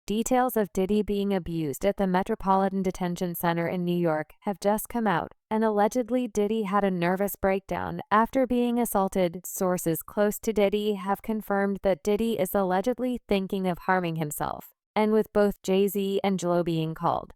Details of Diddy being abused at the Metropolitan Detention Center in New York have just come out, and allegedly Diddy had a nervous breakdown after being assaulted. Sources close to Diddy have confirmed that Diddy is allegedly thinking of harming himself, and with both Jay-Z and J.Lo being called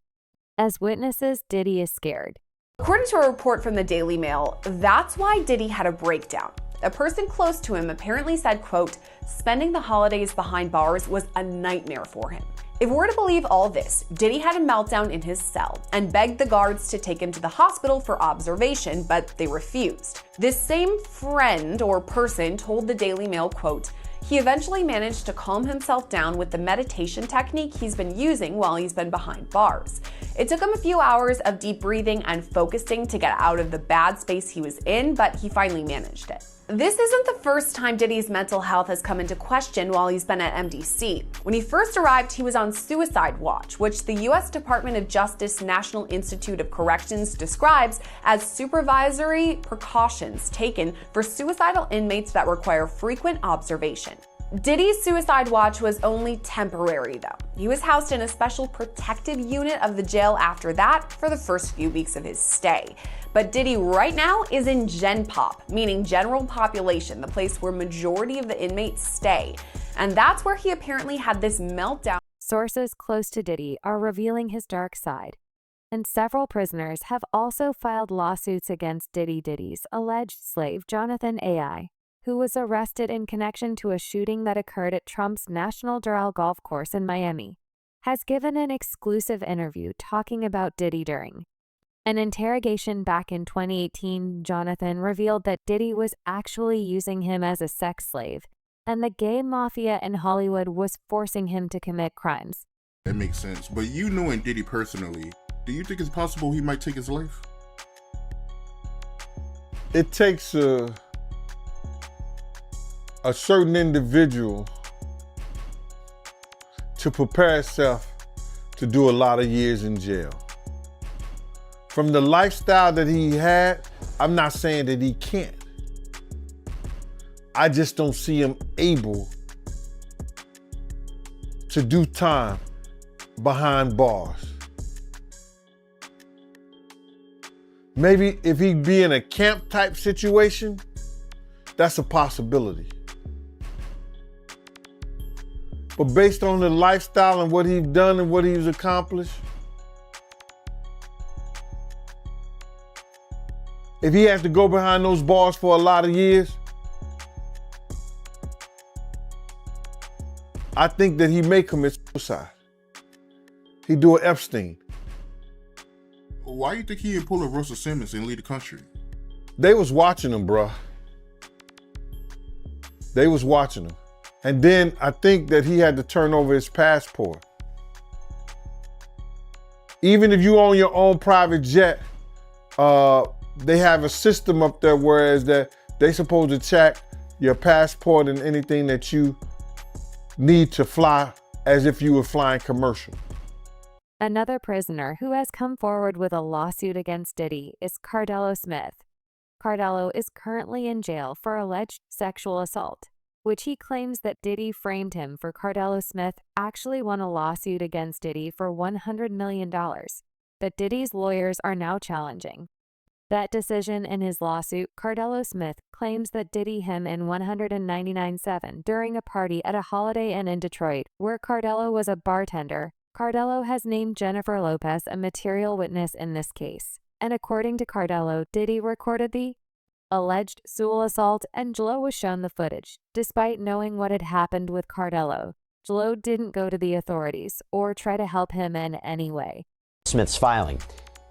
as witnesses, Diddy is scared. According to a report from the Daily Mail, that's why Diddy had a breakdown. A person close to him apparently said, quote, "Spending the holidays behind bars was a nightmare for him." If we're to believe all this, Diddy had a meltdown in his cell and begged the guards to take him to the hospital for observation, but they refused. This same friend or person told the Daily Mail, quote, "He eventually managed to calm himself down with the meditation technique he's been using while he's been behind bars. It took him a few hours of deep breathing and focusing to get out of the bad space he was in, but he finally managed it." This isn't the first time Diddy's mental health has come into question while he's been at MDC. When he first arrived, he was on suicide watch, which the U.S. Department of Justice National Institute of Corrections describes as supervisory precautions taken for suicidal inmates that require frequent observation. Diddy's suicide watch was only temporary, though. He was housed in a special protective unit of the jail after that for the first few weeks of his stay. But Diddy right now is in Gen Pop, meaning general population, the place where majority of the inmates stay. And that's where he apparently had this meltdown. Sources close to Diddy are revealing his dark side, and several prisoners have also filed lawsuits against Diddy's alleged slave, Jonathan AI, who was arrested in connection to a shooting that occurred at Trump's National Doral Golf Course in Miami, has given an exclusive interview talking about Diddy during an interrogation back in 2018. Jonathan revealed that Diddy was actually using him as a sex slave, and the gay mafia in Hollywood was forcing him to commit crimes. That makes sense, but you knowing Diddy personally, do you think it's possible he might take his life? It takes a certain individual to prepare himself to do a lot of years in jail. From the lifestyle that he had, I'm not saying that he can't. I just don't see him able to do time behind bars. Maybe if he'd be in a camp type situation, that's a possibility. But based on the lifestyle and what he's done and what he's accomplished, if he has to go behind those bars for a lot of years, I think that he may commit suicide. He do an Epstein. Why do you think he didn't pull a Russell Simmons and leave the country? They was watching him, bruh. They was watching him. And then I think that he had to turn over his passport. Even if you own your own private jet, they have a system up there whereas that they supposed to check your passport and anything that you need to fly as if you were flying commercial. Another prisoner who has come forward with a lawsuit against Diddy is Cardello Smith. Cardello is currently in jail for alleged sexual assault, which he claims that Diddy framed him for. Cardello Smith actually won a lawsuit against Diddy for $100 million that Diddy's lawyers are now challenging. That decision in his lawsuit, Cardello Smith claims that Diddy him in 199.7 during a party at a Holiday Inn in Detroit, where Cardello was a bartender. Cardello has named Jennifer Lopez a material witness in this case, and according to Cardello, Diddy recorded the alleged sexual assault and J.Lo was shown the footage. Despite knowing what had happened with Cardello, J.Lo didn't go to the authorities or try to help him in any way. Smith's filing.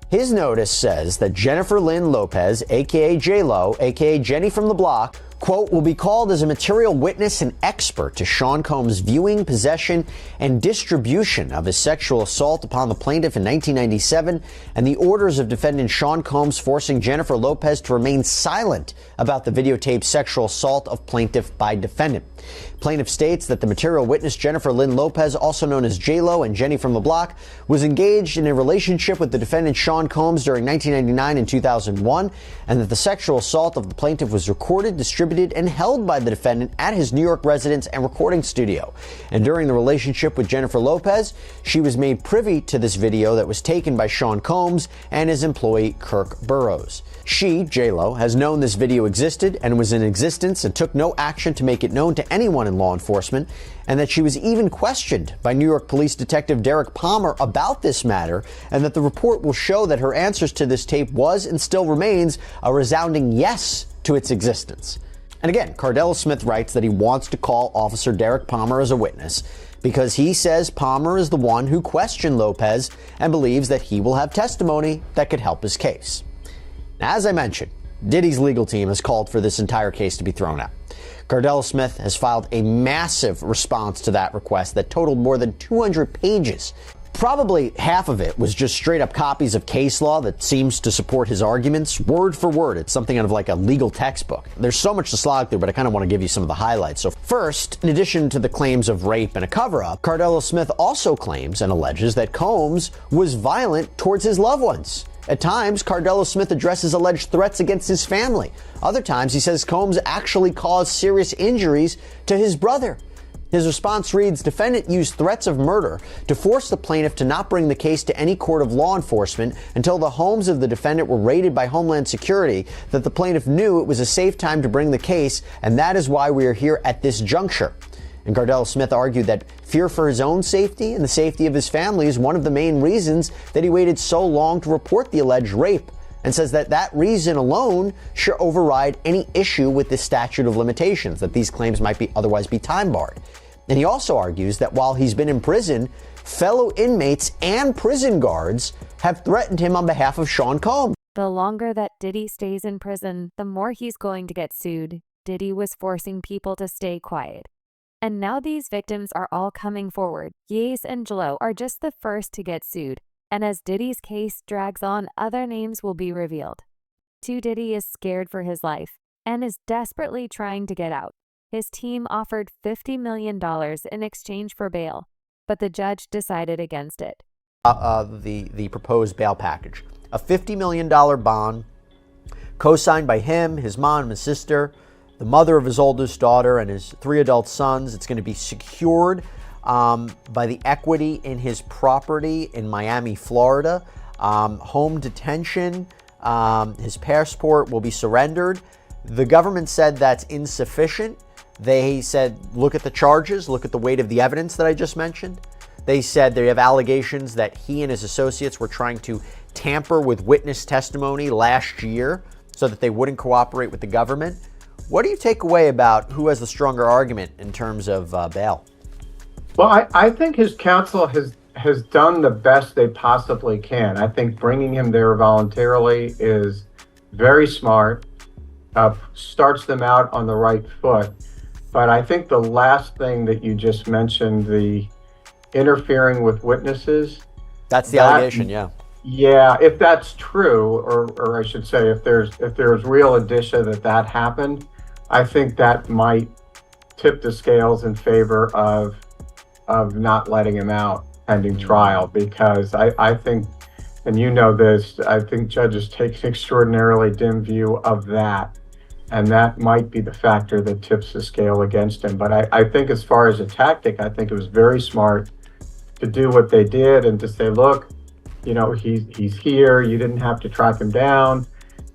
His notice says that Jennifer Lynn Lopez, aka J.Lo, aka Jenny from the Block, quote, will be called as a material witness and expert to Sean Combs' viewing, possession, and distribution of his sexual assault upon the plaintiff in 1997 and the orders of defendant Sean Combs forcing Jennifer Lopez to remain silent about the videotaped sexual assault of plaintiff by defendant. Plaintiff states that the material witness Jennifer Lynn Lopez, also known as J.Lo and Jenny from the Block, was engaged in a relationship with the defendant Sean Combs during 1999 and 2001, and that the sexual assault of the plaintiff was recorded, distributed, distributed and held by the defendant at his New York residence and recording studio. And during the relationship with Jennifer Lopez, she was made privy to this video that was taken by Sean Combs and his employee Kirk Burrows. She, J-Lo, has known this video existed and was in existence and took no action to make it known to anyone in law enforcement, and that she was even questioned by New York Police Detective Derek Palmer about this matter, and that the report will show that her answers to this tape was and still remains a resounding yes to its existence. And again, Cardelo Smith writes that he wants to call Officer Derek Palmer as a witness because he says Palmer is the one who questioned Lopez and believes that he will have testimony that could help his case. Now, as I mentioned, Diddy's legal team has called for this entire case to be thrown out. Cardelo Smith has filed a massive response to that request that totaled more than 200 pages. Probably half of it was just straight up copies of case law that seems to support his arguments, word for word. It's something out of like a legal textbook. There's so much to slog through, but I kind of want to give you some of the highlights. So first, in addition to the claims of rape and a cover-up, Cardelo Smith also claims and alleges that Combs was violent towards his loved ones. At times, Cardelo Smith addresses alleged threats against his family. Other times, he says Combs actually caused serious injuries to his brother. His response reads, defendant used threats of murder to force the plaintiff to not bring the case to any court of law enforcement until the homes of the defendant were raided by Homeland Security, that the plaintiff knew it was a safe time to bring the case, and that is why we are here at this juncture. And Cardelo Smith argued that fear for his own safety and the safety of his family is one of the main reasons that he waited so long to report the alleged rape, and says that that reason alone should override any issue with the statute of limitations, that these claims might be otherwise be time barred. And he also argues that while he's been in prison, fellow inmates and prison guards have threatened him on behalf of Sean Combs. The longer that Diddy stays in prison, the more he's going to get sued. Diddy was forcing people to stay quiet. And now these victims are all coming forward. Yates and J-Lo are just the first to get sued. And as Diddy's case drags on, other names will be revealed. Diddy is scared for his life and is desperately trying to get out. His team offered $50 million in exchange for bail, but the judge decided against it. The proposed bail package. A $50 million bond co-signed by him, his mom, his sister, the mother of his oldest daughter, and his 3 adult sons. It's going to be secured by the equity in his property in Miami, Florida. Home detention, his passport will be surrendered. The government said that's insufficient. They said, look at the charges, look at the weight of the evidence that I just mentioned. They said they have allegations that he and his associates were trying to tamper with witness testimony last year so that they wouldn't cooperate with the government. What do you take away about who has the stronger argument in terms of bail? Well, I think his counsel has done the best they possibly can. I think bringing him there voluntarily is very smart, starts them out on the right foot. But I think the last thing that you just mentioned, the interfering with witnesses. That's the allegation, yeah. Yeah, if that's true, or I should say, if there's real indicia that happened, I think that might tip the scales in favor of not letting him out pending trial, because I think, and you know this, I think judges take an extraordinarily dim view of that. And that might be the factor that tips the scale against him. But I think as far as a tactic, I think it was very smart to do what they did and to say, look, you know, he's here. You didn't have to track him down.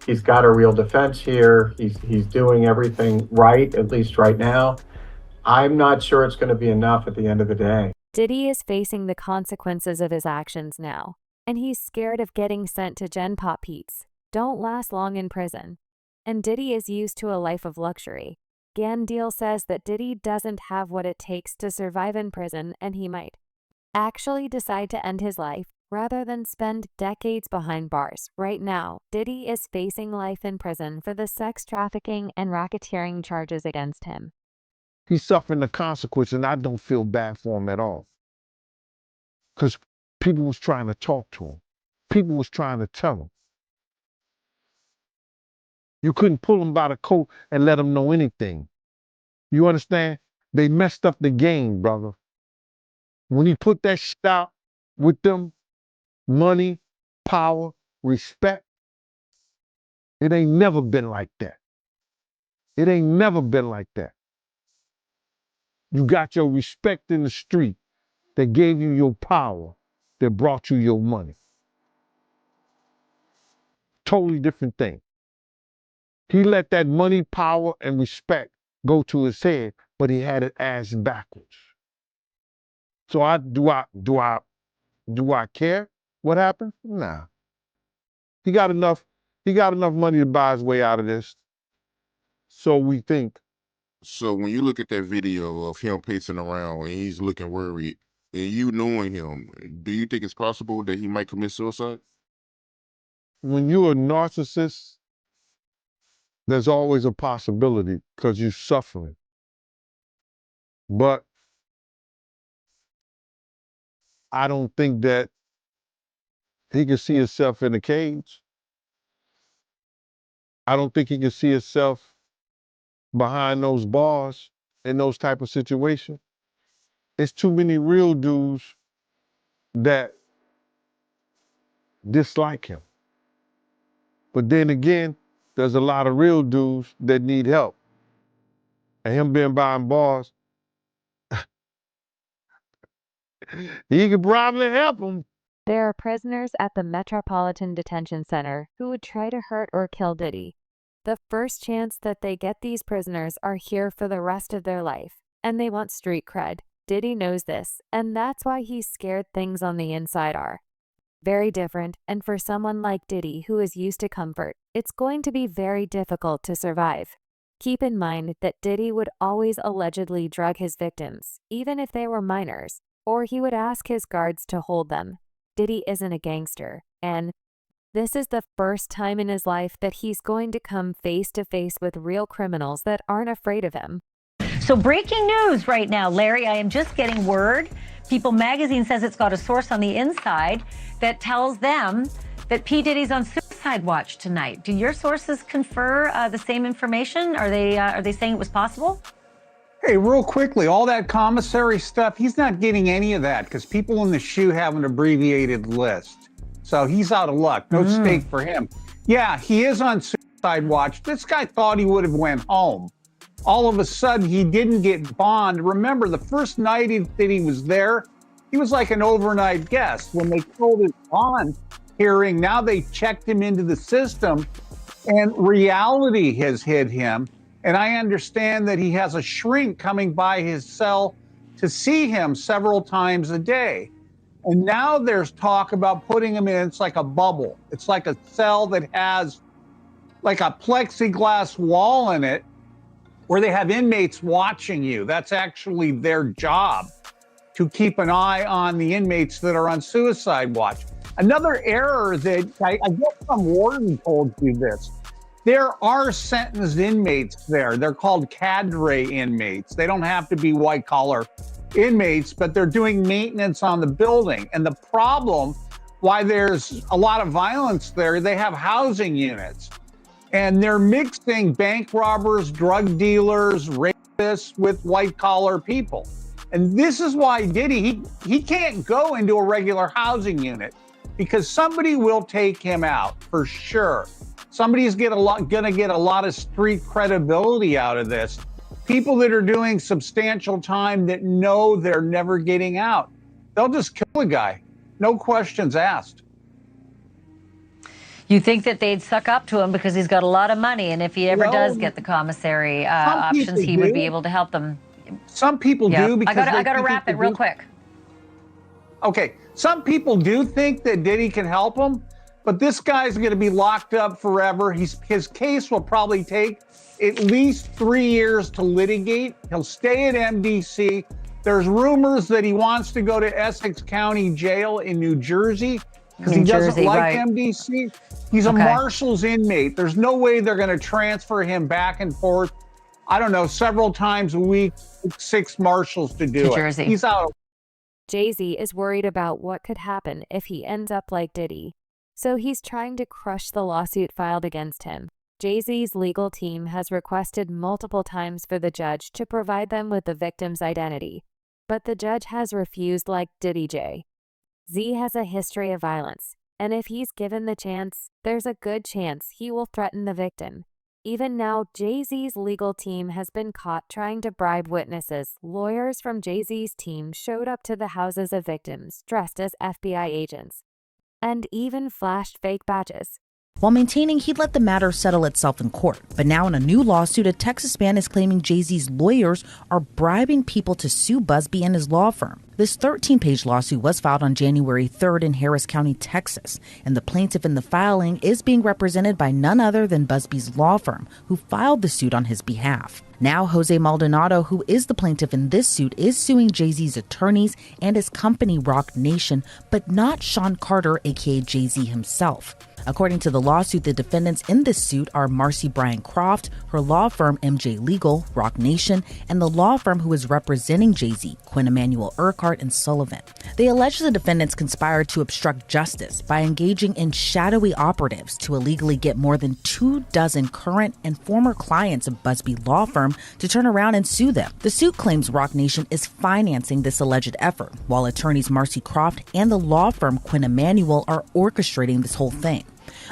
He's got a real defense here. He's doing everything right, at least right now. I'm not sure it's going to be enough at the end of the day. Diddy is facing the consequences of his actions now, and he's scared of getting sent to Gen Pop Pete's. Don't last long in prison. And Diddy is used to a life of luxury. Gandil says that Diddy doesn't have what it takes to survive in prison, and he might actually decide to end his life rather than spend decades behind bars. Right now, Diddy is facing life in prison for the sex trafficking and racketeering charges against him. He's suffering the consequence, and I don't feel bad for him at all. Because people was trying to talk to him. People was trying to tell him. You couldn't pull him by the coat and let him know anything. You understand? They messed up the game, brother. When he put that shit out with them, money, power, respect, it ain't never been like that. It ain't never been like that. You got your respect in the street that gave you your power, that brought you your money. Totally different thing. He let that money, power, and respect go to his head, but he had it ass backwards. So do I care what happened? Nah. He got enough money to buy his way out of this. So we think. So when you look at that video of him pacing around and he's looking worried, and you knowing him, do you think it's possible that he might commit suicide? When you're a narcissist, there's always a possibility because you're suffering. But I don't think that he can see himself in a cage. I don't think he can see himself behind those bars in those type of situations. It's too many real dudes that dislike him. But then again, there's a lot of real dudes that need help. And him being behind bars, he could probably help them. There are prisoners at the Metropolitan Detention Center who would try to hurt or kill Diddy. The first chance that they get, these prisoners are here for the rest of their life, and they want street cred. Diddy knows this, and that's why he's scared things on the inside are very different, and for someone like Diddy who is used to comfort, it's going to be very difficult to survive. Keep in mind that Diddy would always allegedly drug his victims, even if they were minors, or he would ask his guards to hold them. Diddy isn't a gangster, and this is the first time in his life that he's going to come face to face with real criminals that aren't afraid of him. So breaking news right now, Larry, I am just getting word. People magazine says it's got a source on the inside that tells them that P. Diddy's on suicide watch tonight. Do your sources confer the same information? Are they saying it was possible? Hey, real quickly, all that commissary stuff, he's not getting any of that because people in the SHU have an abbreviated list. So he's out of luck. No stake for him. Yeah, he is on suicide watch. This guy thought he would have went home. All of a sudden, he didn't get bond. Remember, the first night that he was there, he was like an overnight guest. When they called his bond hearing, now they checked him into the system, and reality has hit him. And I understand that he has a shrink coming by his cell to see him several times a day. And now there's talk about putting him in, it's like a bubble. It's like a cell that has like a plexiglass wall in it where they have inmates watching you. That's actually their job, to keep an eye on the inmates that are on suicide watch. Another error that I guess some warden told you this. There are sentenced inmates there. They're called cadre inmates. They don't have to be white collar inmates, but they're doing maintenance on the building. And the problem why there's a lot of violence there, they have housing units. And they're mixing bank robbers, drug dealers, rapists with white collar people. And this is why Diddy, he can't go into a regular housing unit because somebody will take him out for sure. Somebody's gonna get a lot of street credibility out of this. People that are doing substantial time that know they're never getting out, they'll just kill a guy, no questions asked. You think that they'd suck up to him because he's got a lot of money, and if he ever does get the commissary options, he would be able to help them. Some people do because I gotta wrap it real quick. Okay, some people do think that Diddy can help them, but this guy's going to be locked up forever. His case will probably take at least 3 years to litigate. He'll stay at MDC. There's rumors that he wants to go to Essex County Jail in New Jersey because he doesn't like MDC. He's a Marshals inmate. There's no way they're going to transfer him back and forth, I don't know, several times a week, 6 Marshals to do it. Jersey. He's out. Jay-Z is worried about what could happen if he ends up like Diddy, so he's trying to crush the lawsuit filed against him. Jay-Z's legal team has requested multiple times for the judge to provide them with the victim's identity, but the judge has refused like Diddy J. Z has a history of violence, and if he's given the chance, there's a good chance he will threaten the victim. Even now, Jay-Z's legal team has been caught trying to bribe witnesses. Lawyers from Jay-Z's team showed up to the houses of victims dressed as FBI agents and even flashed fake badges. While maintaining he'd let the matter settle itself in court. But now in a new lawsuit, a Texas man is claiming Jay-Z's lawyers are bribing people to sue Busby and his law firm. This 13-page lawsuit was filed on January 3rd in Harris County, Texas, and the plaintiff in the filing is being represented by none other than Busby's law firm, who filed the suit on his behalf. Now, Jose Maldonado, who is the plaintiff in this suit, is suing Jay-Z's attorneys and his company, Rock Nation, but not Sean Carter, aka Jay-Z himself. According to the lawsuit, the defendants in this suit are Marcy Bryan Croft, her law firm MJ Legal, Rock Nation, and the law firm who is representing Jay-Z, Quinn Emanuel Urquhart and Sullivan. They allege the defendants conspired to obstruct justice by engaging in shadowy operatives to illegally get more than 24 current and former clients of Busby law firm to turn around and sue them. The suit claims Rock Nation is financing this alleged effort, while attorneys Marcy Croft and the law firm Quinn Emanuel are orchestrating this whole thing.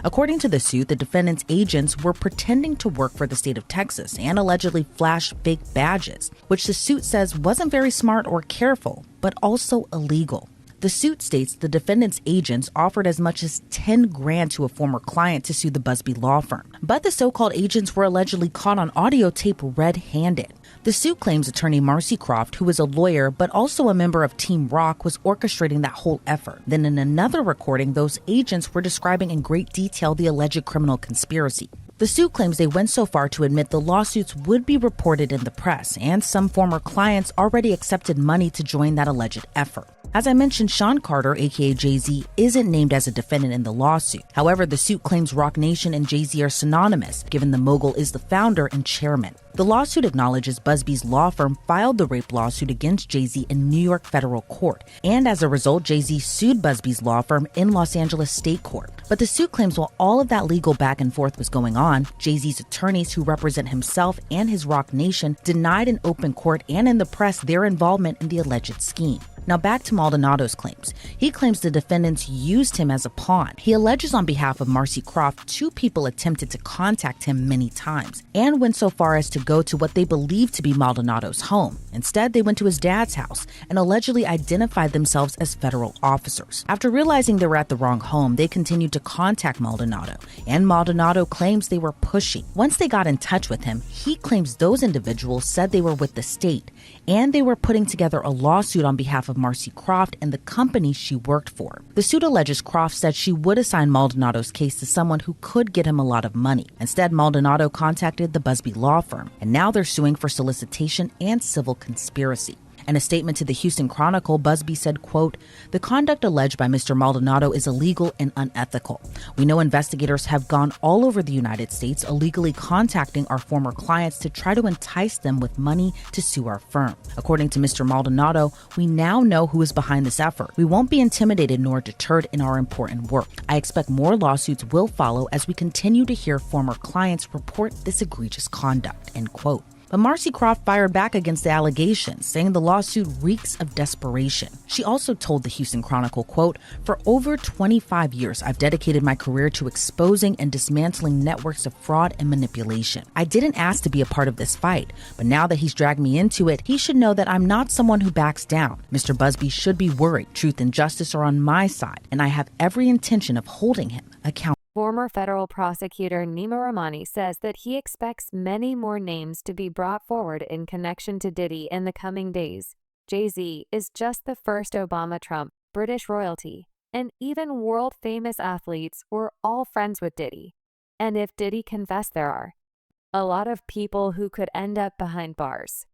According to the suit, the defendants' agents were pretending to work for the state of Texas and allegedly flashed fake badges, which the suit says wasn't very smart or careful, but also illegal. The suit states the defendants' agents offered as much as $10,000 to a former client to sue the Busby law firm, but the so-called agents were allegedly caught on audio tape red-handed. The suit claims attorney Marcy Croft, who is a lawyer but also a member of Team Rock, was orchestrating that whole effort. Then in another recording, those agents were describing in great detail the alleged criminal conspiracy. The suit claims they went so far to admit the lawsuits would be reported in the press, and some former clients already accepted money to join that alleged effort. As I mentioned, Sean Carter, aka Jay-Z, isn't named as a defendant in the lawsuit. However, the suit claims Rock Nation and Jay-Z are synonymous, given the mogul is the founder and chairman. The lawsuit acknowledges Busby's law firm filed the rape lawsuit against Jay-Z in New York federal court, and as a result, Jay-Z sued Busby's law firm in Los Angeles state court. But the suit claims while all of that legal back and forth was going on, Jay-Z's attorneys who represent himself and his Rock Nation denied in open court and in the press their involvement in the alleged scheme. Now back to Maldonado's claims. He claims the defendants used him as a pawn. He alleges on behalf of Marcy Croft, 2 people attempted to contact him many times and went so far as to go to what they believed to be Maldonado's home. Instead, they went to his dad's house and allegedly identified themselves as federal officers. After realizing they were at the wrong home, they continued to contact Maldonado, and Maldonado claims they were pushy. Once they got in touch with him, he claims those individuals said they were with the state and they were putting together a lawsuit on behalf of Marcy Croft and the company she worked for. The suit alleges Croft said she would assign Maldonado's case to someone who could get him a lot of money. Instead, Maldonado contacted the Busby law firm, and now they're suing for solicitation and civil conspiracy. In a statement to the Houston Chronicle, Busby said, quote, "The conduct alleged by Mr. Maldonado is illegal and unethical. We know investigators have gone all over the United States illegally contacting our former clients to try to entice them with money to sue our firm. According to Mr. Maldonado, we now know who is behind this effort. We won't be intimidated nor deterred in our important work. I expect more lawsuits will follow as we continue to hear former clients report this egregious conduct," end quote. But Marcy Croft fired back against the allegations, saying the lawsuit reeks of desperation. She also told the Houston Chronicle, quote, "For over 25 years, I've dedicated my career to exposing and dismantling networks of fraud and manipulation. I didn't ask to be a part of this fight, but now that he's dragged me into it, he should know that I'm not someone who backs down. Mr. Busby should be worried. Truth and justice are on my side, and I have every intention of holding him accountable." Former federal prosecutor Nima Rahmani says that he expects many more names to be brought forward in connection to Diddy in the coming days. Jay-Z is just the first Obama, Trump, British royalty, and even world-famous athletes were all friends with Diddy. And if Diddy confessed, there are a lot of people who could end up behind bars.